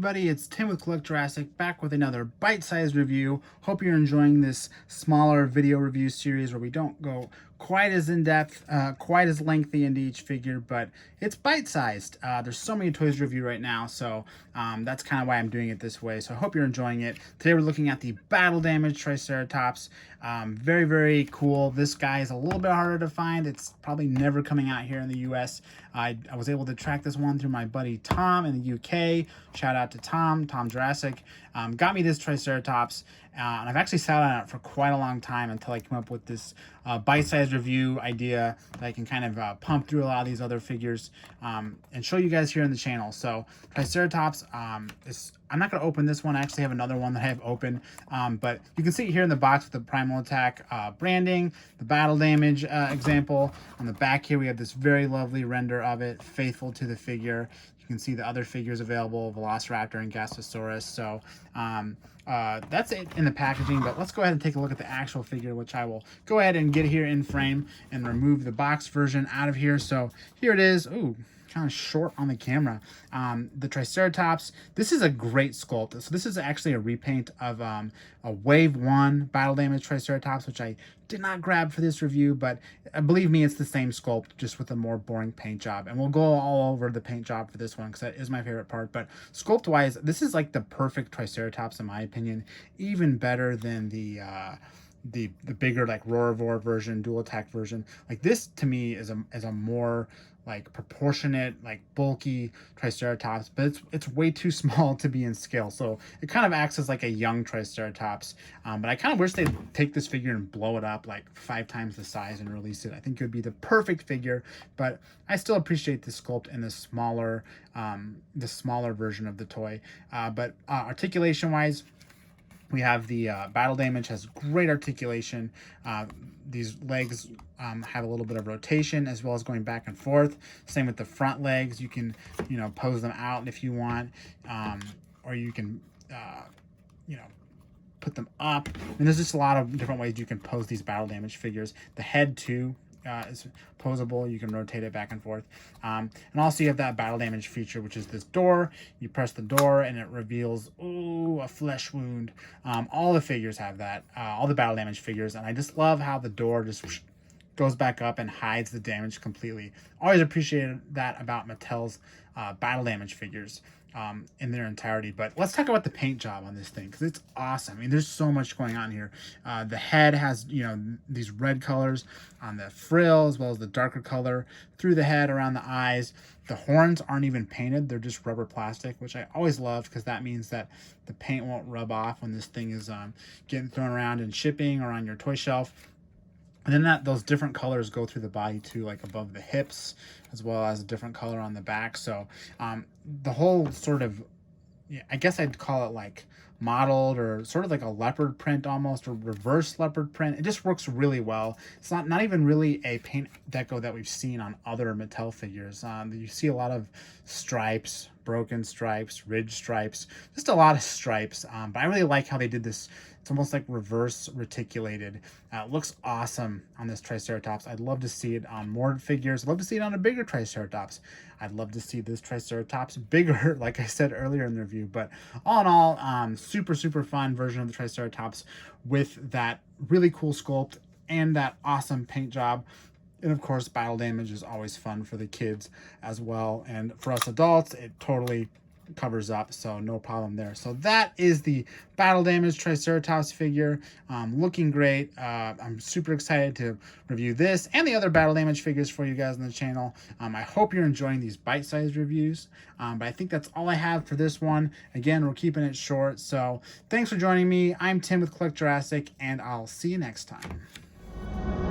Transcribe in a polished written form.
everybody, it's Tim with Collect Jurassic, back with another bite-sized review. Hope you're enjoying this smaller video review series where we don't go quite as in-depth, quite as lengthy into each figure, but it's bite-sized. There's so many toys to review right now, so that's kind of why I'm doing it this way. So I hope you're enjoying it. Today we're looking at the Battle Damage Triceratops. Very, very cool. This guy is a little bit harder to find. It's probably never coming out here in the US. I was able to track this one through my buddy Tom in the UK. Shout out to Tom Jurassic. Got me this Triceratops, and I've actually sat on it for quite a long time until I came up with this bite-sized review idea that I can kind of pump through a lot of these other figures and show you guys here in the channel. So Triceratops, I'm not going to open this one. I actually have another one that I have open, but you can see it here in the box with the Primal Attack branding, the Battle Damage example. On the back here we have this very lovely render of it, faithful to the figure. You can see the other figures available, Velociraptor and Gastosaurus. So that's it in the packaging, but let's go ahead and take a look at the actual figure, which I will go ahead and get here in frame and remove the box version out of here. So here it is. Ooh, kind of short on the camera. The Triceratops, this is a great sculpt. So this is actually a repaint of a Wave 1 Battle Damage Triceratops, which I did not grab for this review, but believe me, it's the same sculpt, just with a more boring paint job. And we'll go all over the paint job for this one because that is my favorite part. But sculpt wise, this is like the perfect Triceratops in my opinion, even better than the bigger like Roarvor version, dual attack version. Like this to me is a more like proportionate, like bulky Triceratops, but it's way too small to be in scale. So it kind of acts as like a young Triceratops. But I kind of wish they'd take this figure and blow it up like 5 times the size and release it. I think it would be the perfect figure, but I still appreciate the sculpt in the smaller version of the toy. But articulation wise, we have the Battle Damage has great articulation. These legs have a little bit of rotation as well as going back and forth. Same with the front legs. You can, pose them out if you want, or you can, put them up. And there's just a lot of different ways you can pose these Battle Damage figures. The head too is posable. You can rotate it back and forth. And also you have that Battle Damage feature, which is this door. You press the door and it reveals, ooh, a flesh wound. All the figures have that, all the Battle Damage figures. And I just love how the door just goes back up and hides the damage completely. Always appreciated that about Mattel's Battle Damage figures in their entirety. But let's talk about the paint job on this thing, because it's awesome. I mean, there's so much going on here. The head has, these red colors on the frill, as well as the darker color through the head, around the eyes. The horns aren't even painted. They're just rubber plastic, which I always love, because that means that the paint won't rub off when this thing is getting thrown around in shipping or on your toy shelf. And then those different colors go through the body too, like above the hips, as well as a different color on the back. So the whole sort of, I guess I'd call it like modeled, or sort of like a leopard print almost, or reverse leopard print. It just works really well. It's not even really a paint deco that we've seen on other Mattel figures. You see a lot of stripes, broken stripes, ridge stripes, just a lot of stripes. But I really like how they did this. It's almost like reverse reticulated. It looks awesome on this Triceratops. I'd love to see it on more figures. I'd love to see it on a bigger Triceratops. I'd love to see this Triceratops bigger, like I said earlier in the review. But all in all, super, super fun version of the Triceratops with that really cool sculpt and that awesome paint job. And of course, Battle Damage is always fun for the kids as well. And for us adults, it totally covers up, so no problem there. So that is the Battle Damage Triceratops figure, looking great. I'm super excited to review this and the other Battle Damage figures for you guys on the channel. I hope you're enjoying these bite-sized reviews, but I think that's all I have for this one. Again, we're keeping it short, so thanks for joining me. I'm Tim with Collect Jurassic, and I'll see you next time.